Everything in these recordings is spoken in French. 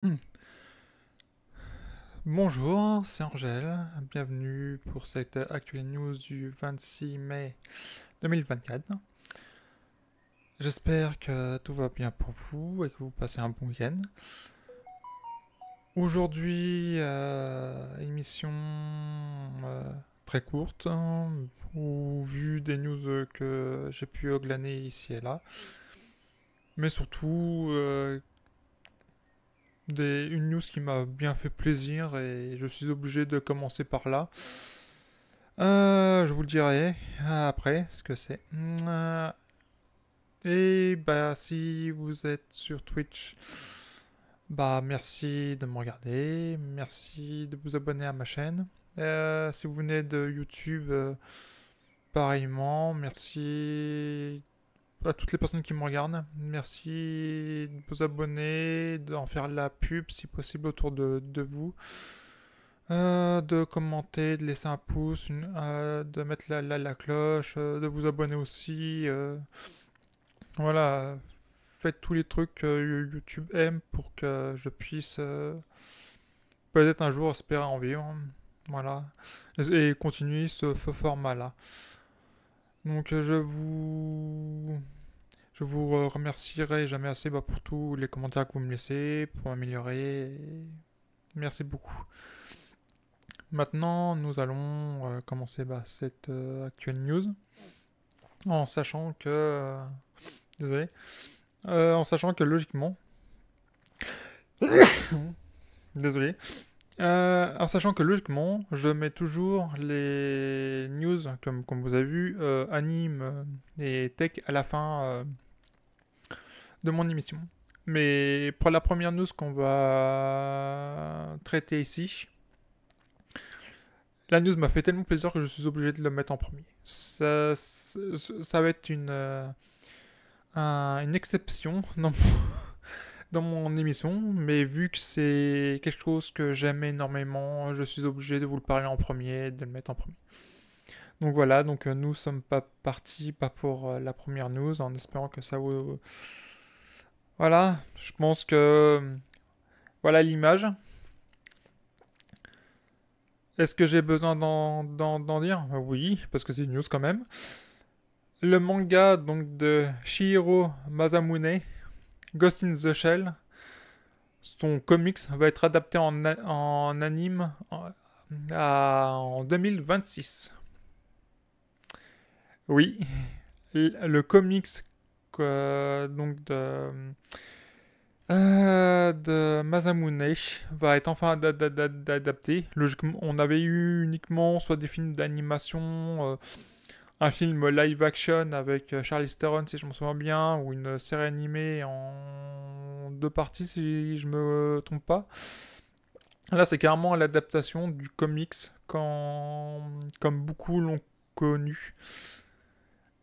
Hmm. Bonjour, c'est Angèle. Bienvenue pour cette actuelle news du 26 mai 2024. J'espère que tout va bien pour vous et que vous passez un bon week-end. Aujourd'hui, émission très courte, hein, au vu des news que j'ai pu glaner ici et là, mais surtout une news qui m'a bien fait plaisir et je suis obligé de commencer par là. Je vous le dirai après ce que c'est. Et bah si vous êtes sur Twitch, bah merci de me regarder, merci de vous abonner à ma chaîne. Si vous venez de YouTube, pareillement, merci à toutes les personnes qui me regardent. Merci de vous abonner, d'en faire la pub si possible autour de vous. De commenter, de laisser un pouce, de mettre la cloche, de vous abonner aussi. Voilà, faites tous les trucs que YouTube aime pour que je puisse peut-être un jour espérer en vivre. Voilà, et continuer ce format-là. Donc je vous remercierai jamais assez pour tous les commentaires que vous me laissez, pour m'améliorer. Merci beaucoup. Maintenant, nous allons commencer cette actuelle news en sachant que, désolé, en sachant que logiquement, désolé, en sachant que logiquement, je mets toujours les news comme vous avez vu, anime et tech à la fin de mon émission. Mais pour la première news qu'on va traiter ici, la news m'a fait tellement plaisir que je suis obligé de le mettre en premier. Ça va être une exception dans mon émission, mais vu que c'est quelque chose que j'aime énormément, je suis obligé de vous le parler en premier, de le mettre en premier. Donc voilà, donc nous sommes pas partis pas pour la première news, en espérant que ça vous... Voilà, je pense que... Voilà l'image. Est-ce que j'ai besoin d'en dire? Oui, parce que c'est une news quand même. Le manga donc de Shihiro Masamune, Ghost in the Shell, son comics va être adapté en anime en 2026. Oui, le comics donc de Masamune va être enfin adapté. Logiquement, on avait eu uniquement soit des films d'animation, un film live action avec Charlize Theron si je me souviens bien, ou une série animée en deux parties si je me trompe pas. Là, c'est carrément l'adaptation du comics comme beaucoup l'ont connu.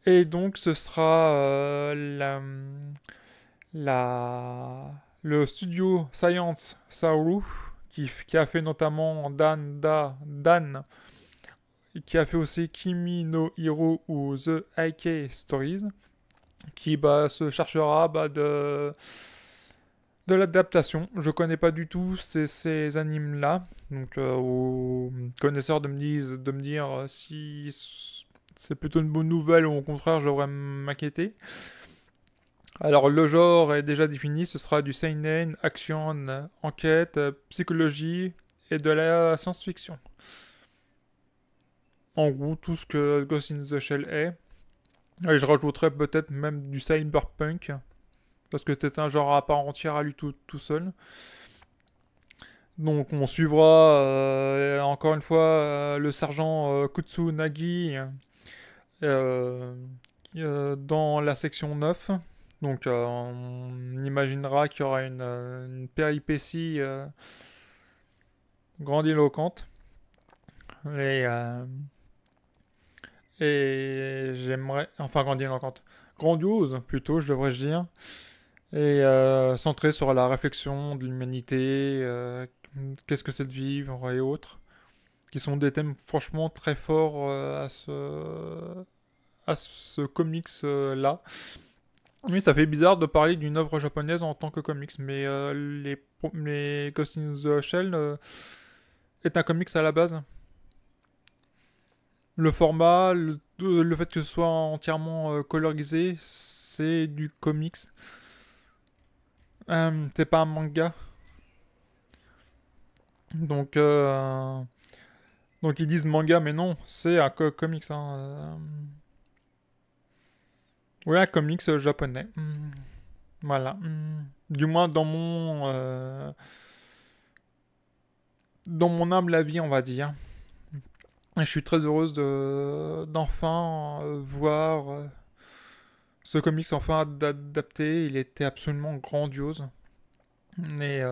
Et donc, ce sera le studio Science Sauru qui a fait notamment Dan, qui a fait aussi Kimi no Hiro ou The Heike Stories, qui se cherchera de l'adaptation. Je connais pas du tout ces animes-là, donc aux connaisseurs de me dire si c'est plutôt une bonne nouvelle ou au contraire je devrais m'inquiéter. Alors le genre est déjà défini, ce sera du seinen, action, enquête, psychologie et de la science-fiction. En gros, tout ce que Ghost in the Shell est. Et je rajouterais peut-être même du cyberpunk, parce que c'est un genre à part entière à lui tout seul. Donc on suivra encore une fois le sergent Kutsunagi euh, dans la section 9. Donc on imaginera qu'il y aura une péripétie grandiloquente. Et, euh, et j'aimerais... Enfin grandiloquente. Grandiose plutôt, je devrais dire. Et centrée sur la réflexion de l'humanité, qu'est-ce que c'est de vivre et autres, qui sont des thèmes franchement très forts à ce comics là. Oui, ça fait bizarre de parler d'une œuvre japonaise en tant que comics, mais les Ghost in the Shell est un comics à la base. Le format, le fait que ce soit entièrement colorisé, c'est du comics. C'est pas un manga. Donc, donc ils disent manga, mais non, c'est un comics. Hein. Ouais, un comics japonais. Voilà. Du moins dans mon humble avis, on va dire. Et je suis très heureuse d'enfin voir ce comics enfin adapté. Il était absolument grandiose. Et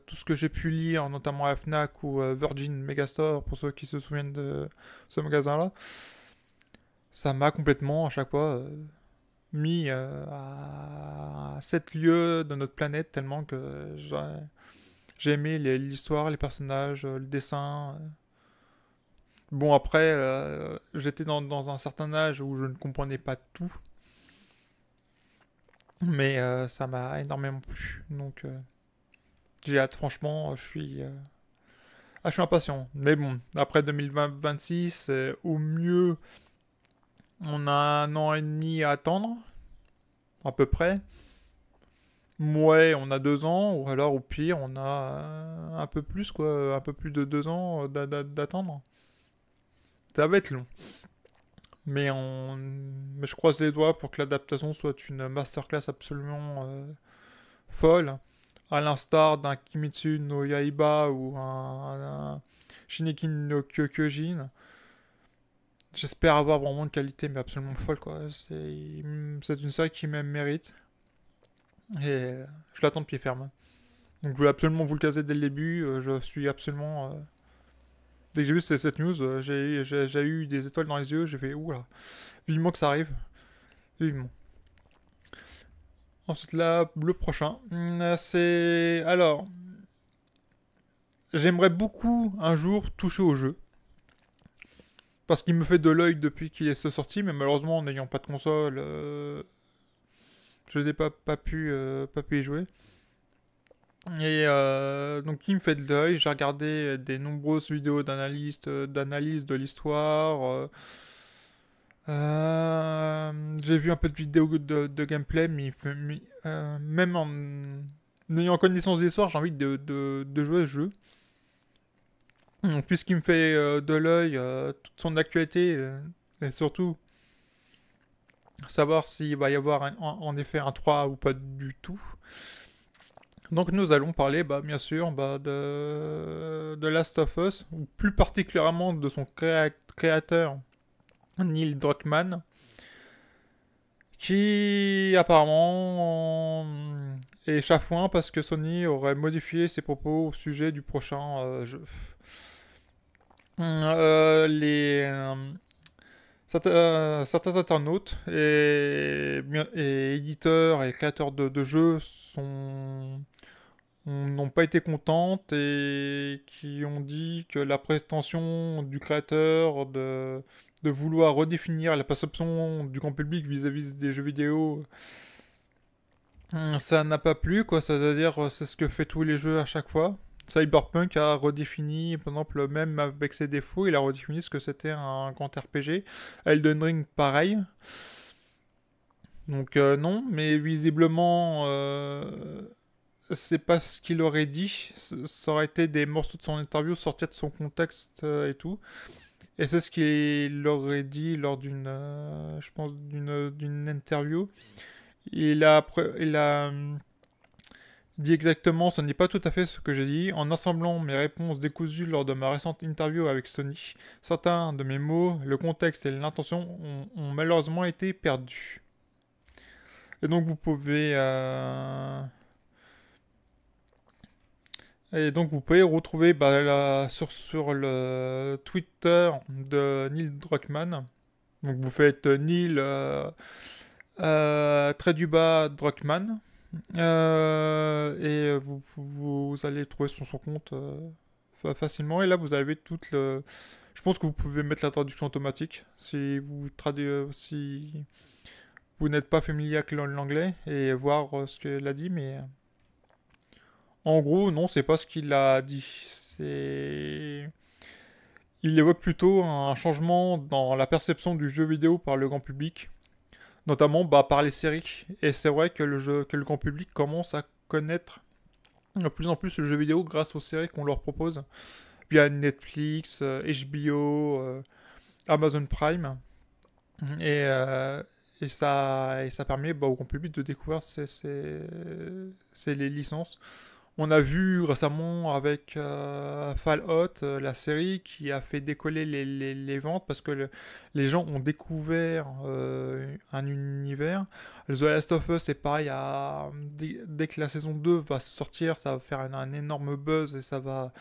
tout ce que j'ai pu lire, notamment à Fnac ou Virgin Megastore, pour ceux qui se souviennent de ce magasin-là, ça m'a complètement, à chaque fois, mis à 7 lieues de notre planète, tellement que j'ai aimé l'histoire, les personnages, le dessin. Bon, après, j'étais dans un certain âge où je ne comprenais pas tout, mais ça m'a énormément plu. Donc, j'ai hâte, franchement, je suis impatient. Mais bon, après 2026, au mieux, on a un an et demi à attendre, à peu près. Ouais, on a 2 ans, ou alors au pire, on a un peu plus, quoi, un peu plus de 2 ans d'attendre. Ça va être long. Mais je croise les doigts pour que l'adaptation soit une masterclass absolument folle, à l'instar d'un Kimetsu no Yaiba ou un Shingeki no Kyojin. J'espère avoir vraiment une qualité mais absolument folle quoi. C'est une série qui même mérite et je l'attends de pied ferme. Donc je voulais absolument vous le caser dès le début. Je suis absolument dès que j'ai vu cette news, j'ai eu des étoiles dans les yeux. J'ai fait oula, vivement que ça arrive, vivement. Ensuite là, le prochain, c'est alors j'aimerais beaucoup un jour toucher au jeu. Parce qu'il me fait de l'œil depuis qu'il est sorti, mais malheureusement, en n'ayant pas de console, je n'ai pas pu y jouer. Et donc, il me fait de l'œil. J'ai regardé des nombreuses vidéos d'analyse de l'histoire. J'ai vu un peu de vidéos de gameplay, même en ayant connaissance de l'histoire, j'ai envie de jouer à ce jeu. Donc, puisqu'il me fait de l'œil toute son actualité, et surtout savoir s'il va y avoir en effet un 3 ou pas du tout. Donc nous allons parler bien sûr de Last of Us, ou plus particulièrement de son créateur Neil Druckmann, qui apparemment est chafouin parce que Sony aurait modifié ses propos au sujet du prochain jeu. Certains internautes et éditeurs et créateurs de jeux n'ont pas été contentes et qui ont dit que la prétention du créateur de vouloir redéfinir la perception du grand public vis-à-vis des jeux vidéo, ça n'a pas plu, quoi. C'est-à-dire, c'est ce que fait tous les jeux à chaque fois. Cyberpunk a redéfini, par exemple, même avec ses défauts, il a redéfini ce que c'était un grand RPG. Elden Ring, pareil. Donc non, mais visiblement, c'est pas ce qu'il aurait dit. Ça aurait été des morceaux de son interview sortis de son contexte et tout. Et c'est ce qu'il aurait dit lors je pense, d'une interview. Il a dit exactement, ce n'est pas tout à fait ce que j'ai dit. En assemblant mes réponses décousues lors de ma récente interview avec Sony, certains de mes mots, le contexte et l'intention ont malheureusement été perdus. Et donc vous pouvez... Et donc vous pouvez retrouver sur le Twitter de Neil Druckmann. Donc vous faites Neil trait du bas Druckmann. Et vous allez trouver son compte facilement. Et là, vous avez toute le. Je pense que vous pouvez mettre la traduction automatique si vous vous n'êtes pas familier avec l'anglais et voir ce qu'elle a dit, mais en gros, non, c'est pas ce qu'il a dit. Il évoque plutôt un changement dans la perception du jeu vidéo par le grand public, notamment par les séries. Et c'est vrai que que le grand public commence à connaître de plus en plus le jeu vidéo grâce aux séries qu'on leur propose via Netflix, HBO, Amazon Prime. Et, euh, et ça permet au grand public de découvrir les licences. On a vu récemment avec Fallout, la série qui a fait décoller les ventes parce que les gens ont découvert un univers. The Last of Us, c'est pareil, dès que la saison 2 va sortir, ça va faire un énorme buzz et ça va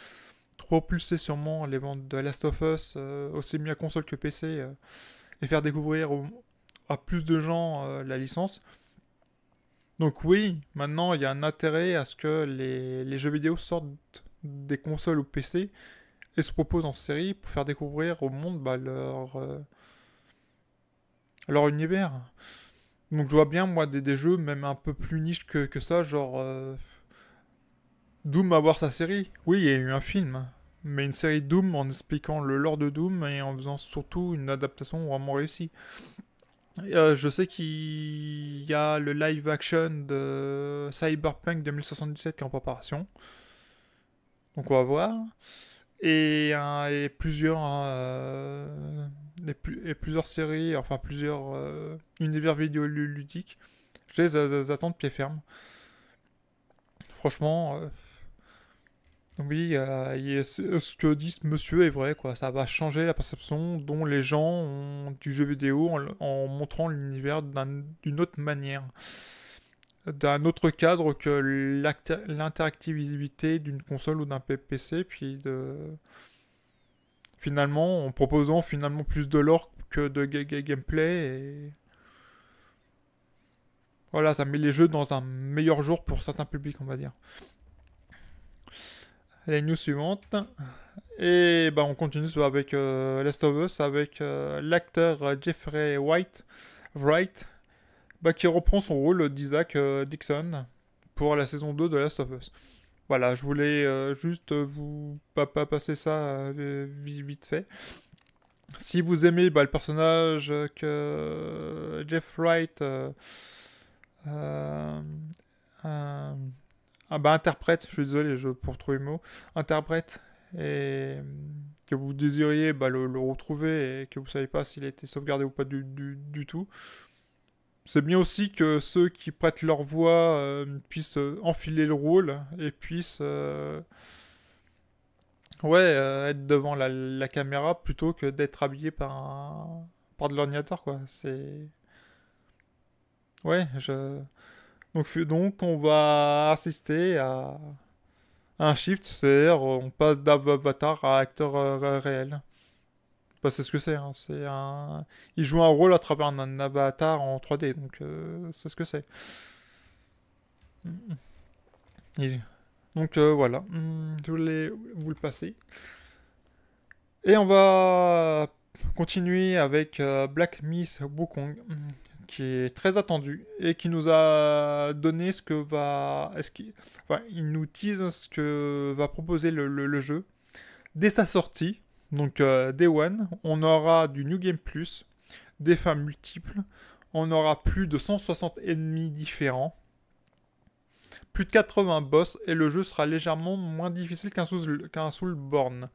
propulser sûrement les ventes de Last of Us, aussi bien console que PC, et faire découvrir à plus de gens la licence. Donc oui, maintenant il y a un intérêt à ce que les jeux vidéo sortent des consoles ou PC et se proposent en série pour faire découvrir au monde leur univers. Donc je vois bien moi des jeux même un peu plus niche que ça, genre Doom avoir sa série. Oui, il y a eu un film, mais une série Doom en expliquant le lore de Doom et en faisant surtout une adaptation vraiment réussie. Je sais qu'il y a le live action de Cyberpunk 2077 qui est en préparation. Donc on va voir. Et plusieurs séries, enfin plusieurs univers vidéoludiques. Je les attends de pied ferme. Franchement, oui, ce que dit ce monsieur est vrai, quoi. Ça va changer la perception dont les gens ont du jeu vidéo en montrant l'univers d'une autre manière, d'un autre cadre que l'interactivité d'une console ou d'un PC, puis finalement en proposant finalement plus de lore que de gameplay. Et voilà, ça met les jeux dans un meilleur jour pour certains publics, on va dire. Les news suivantes. Et on continue avec Last of Us, avec l'acteur Jeffrey Wright, qui reprend son rôle d'Isaac Dixon pour la saison 2 de Last of Us. Voilà, je voulais juste vous pas passer ça vite fait. Si vous aimez le personnage que Jeff Wright euh, euh, interprète, je suis désolé pour trouver le mot, interprète, et que vous désiriez le retrouver et que vous savez pas s'il a été sauvegardé ou pas du tout. C'est bien aussi que ceux qui prêtent leur voix puissent enfiler le rôle et puissent être devant la caméra plutôt que d'être habillé par de l'ordinateur, quoi. C'est... Ouais, donc on va assister à un shift, c'est-à-dire on passe d'avatar à acteur réel. C'est ce que c'est, hein. Il joue un rôle à travers un avatar en 3D, donc c'est ce que c'est. Et- Donc voilà, je voulais vous le passer. Et on va continuer avec Black Myth Wukong, qui est très attendu et qui nous a donné ce que va... Enfin, il nous tease ce que va proposer le jeu. Dès sa sortie, donc Day One, on aura du New Game Plus, des fins multiples, on aura plus de 160 ennemis différents, plus de 80 boss, et le jeu sera légèrement moins difficile qu'un Soulborn.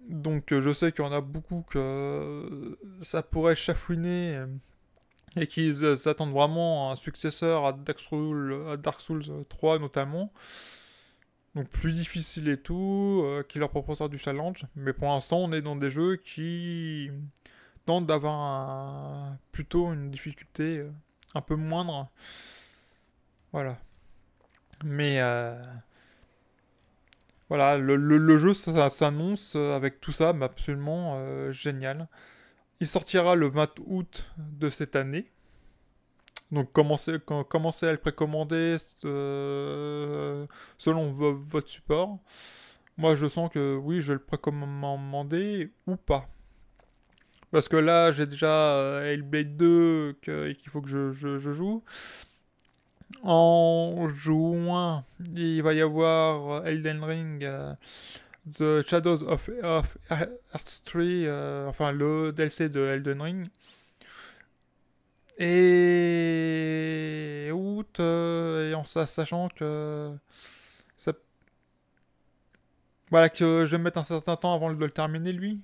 Donc je sais qu'il y en a beaucoup que ça pourrait chafouiner et qu'ils attendent vraiment un successeur à Dark Souls 3 notamment. Donc plus difficile et tout, qui leur proposera du challenge. Mais pour l'instant, on est dans des jeux qui tentent d'avoir plutôt une difficulté un peu moindre. Voilà. Mais voilà, le jeu ça s'annonce avec tout ça, mais absolument génial. Il sortira le 20 août de cette année. Donc commencez à le précommander selon votre support. Moi je sens que oui, je vais le précommander ou pas. Parce que là, j'ai déjà Hellblade 2 qu'il faut que je joue. En juin, il va y avoir Elden Ring, The Shadows of Earthtree, enfin le DLC de Elden Ring. Et août, et sachant que ça, voilà, que je vais mettre un certain temps avant de le terminer lui.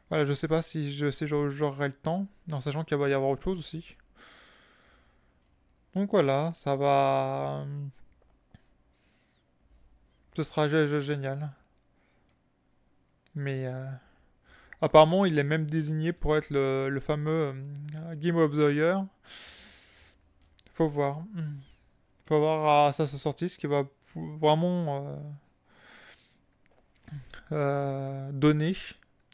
Voilà, je sais pas si j'aurai le temps, en sachant qu'il va y avoir autre chose aussi. Donc voilà, ça va. Ce sera génial. Mais apparemment, il est même désigné pour être le fameux Game of the Year. Faut voir. Faut voir à sa sortie ce qui va vraiment donner.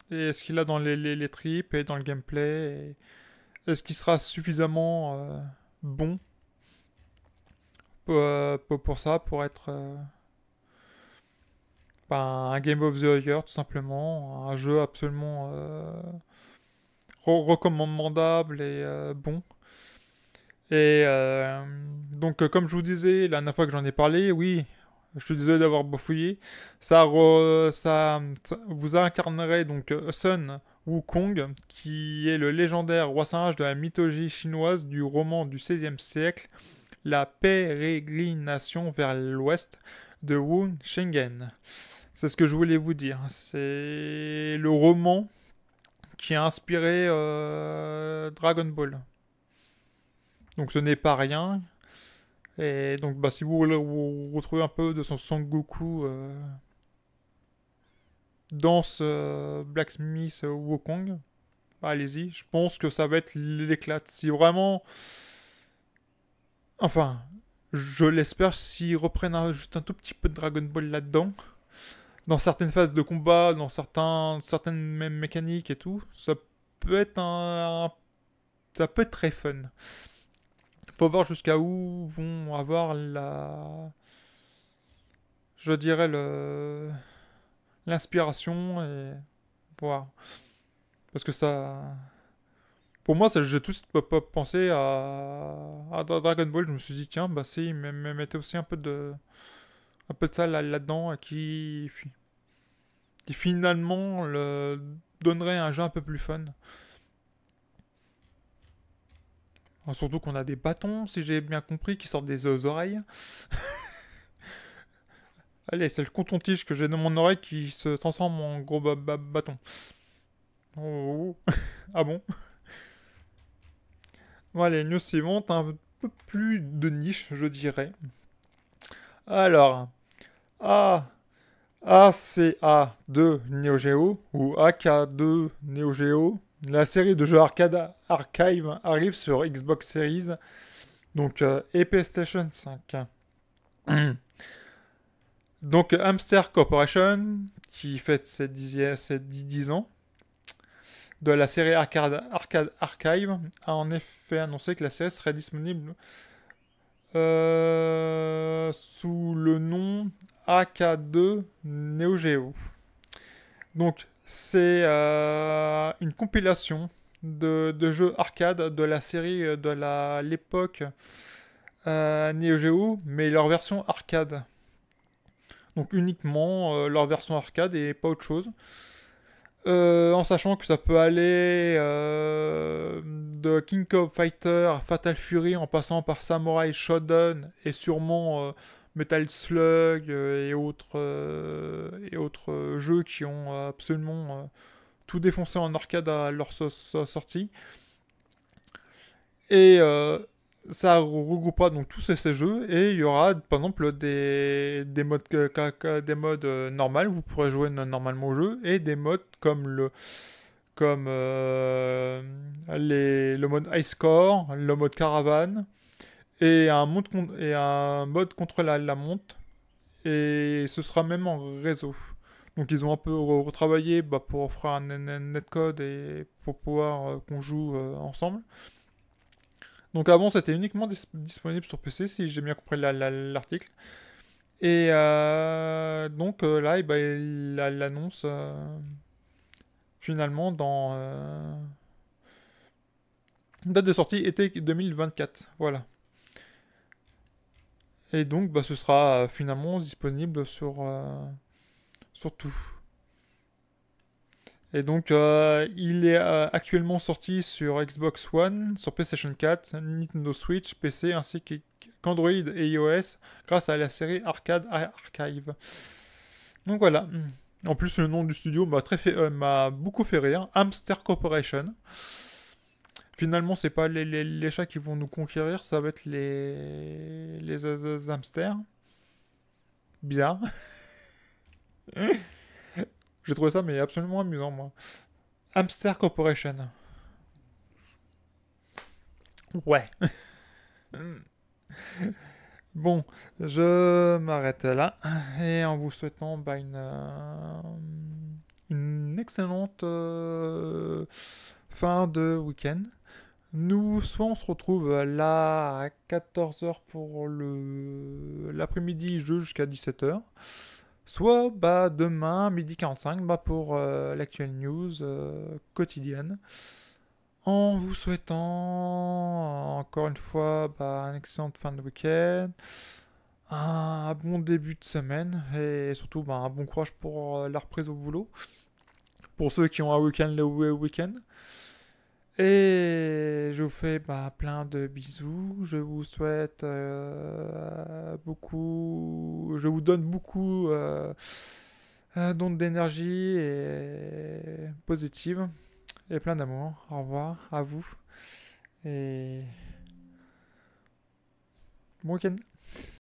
Et est-ce qu'il a dans les tripes et dans le gameplay. Est-ce qu'il sera suffisamment bon pour ça, pour être un Game of the Year tout simplement. Un jeu absolument recommandable et bon. Et donc, comme je vous disais la dernière fois que j'en ai parlé, oui, je suis désolé d'avoir bafouillé. Ça vous incarnerez donc Sun Wukong, qui est le légendaire roi singe de la mythologie chinoise du roman du XVIe siècle, La pérégrination vers l'ouest de Wu Shingen. C'est ce que je voulais vous dire. C'est le roman qui a inspiré Dragon Ball. Donc ce n'est pas rien. Et donc bah, si vous voulez vous retrouvez un peu de son Son Goku dans ce Blacksmith Wukong, bah, allez-y. Je pense que ça va être l'éclate. Si vraiment... Enfin, je l'espère s'ils reprennent juste un tout petit peu de Dragon Ball là-dedans. Dans certaines phases de combat, dans certaines mêmes mécaniques et tout, ça peut être ça peut être très fun. Faut voir jusqu'à où vont avoir je dirais l'inspiration et voir. Parce que ça, pour moi, j'ai tout de suite pensé à Dragon Ball. Je me suis dit tiens, bah si, mais mettez aussi un peu de ça là-dedans qui finalement donnerait un jeu un peu plus fun. Surtout qu'on a des bâtons, si j'ai bien compris, qui sortent des oreilles. Allez, c'est le coton-tige que j'ai dans mon oreille qui se transforme en gros bâton. Oh. Ah bon? Bon, allez, news suivante, un peu plus de niche, je dirais. Alors, A, ACA2 Neo Geo ou AK2 Neo Geo, la série de jeux arcade Archive arrive sur Xbox Series, donc et PlayStation 5. Donc Hamster Corporation, qui fête ses 10 ans, de la série Arcade Archive, a en effet annoncé que la série serait disponible sous le nom AK2 Neo Geo. Donc c'est une compilation de jeux arcade de la série de l'époque Neo Geo, mais leur version arcade. Donc uniquement leur version arcade et pas autre chose. En sachant que ça peut aller de King of Fighter à Fatal Fury en passant par Samurai Shodown et sûrement Metal Slug et autres jeux qui ont absolument tout défoncé en arcade à leur sortie. Et ça regroupera donc tous ces jeux et il y aura par exemple des modes normales, vous pourrez jouer normalement au jeu et des modes comme le mode High Score, le mode Caravane et un mode contre la monte et ce sera même en réseau. Donc ils ont un peu retravaillé pour offrir un netcode et pour pouvoir qu'on joue ensemble. Donc avant c'était uniquement disponible sur PC si j'ai bien compris l'article. Et donc là il annonce finalement dans date de sortie été 2024. Voilà. Et donc, bah, ce sera finalement disponible sur tout. Et donc, il est actuellement sorti sur Xbox One, sur PlayStation 4, Nintendo Switch, PC, ainsi qu'Android et iOS, grâce à la série Arcade Archive. Donc voilà. En plus, le nom du studio m'a beaucoup fait rire. Hamster Corporation. Finalement, c'est pas les chats qui vont nous conquérir, ça va être les hamsters. Bizarre. J'ai trouvé ça mais absolument amusant, moi. Hamster Corporation. Ouais. Bon, je m'arrête là. Et en vous souhaitant bah, une excellente fin de week-end. Nous, soit on se retrouve là à 14h pour l'après-midi, jeu jusqu'à 17h. Soit bah, demain, midi 45, bah, pour l'actuelle news quotidienne. En vous souhaitant encore une fois bah, une excellente fin de week-end, un bon début de semaine et surtout bah, un bon courage pour la reprise au boulot. Pour ceux qui ont un week-end le week-end. Et je vous fais bah, plein de bisous. Je vous souhaite beaucoup. Je vous donne beaucoup d'ondes d'énergie et positive. Et plein d'amour. Au revoir à vous. Et bon week-end.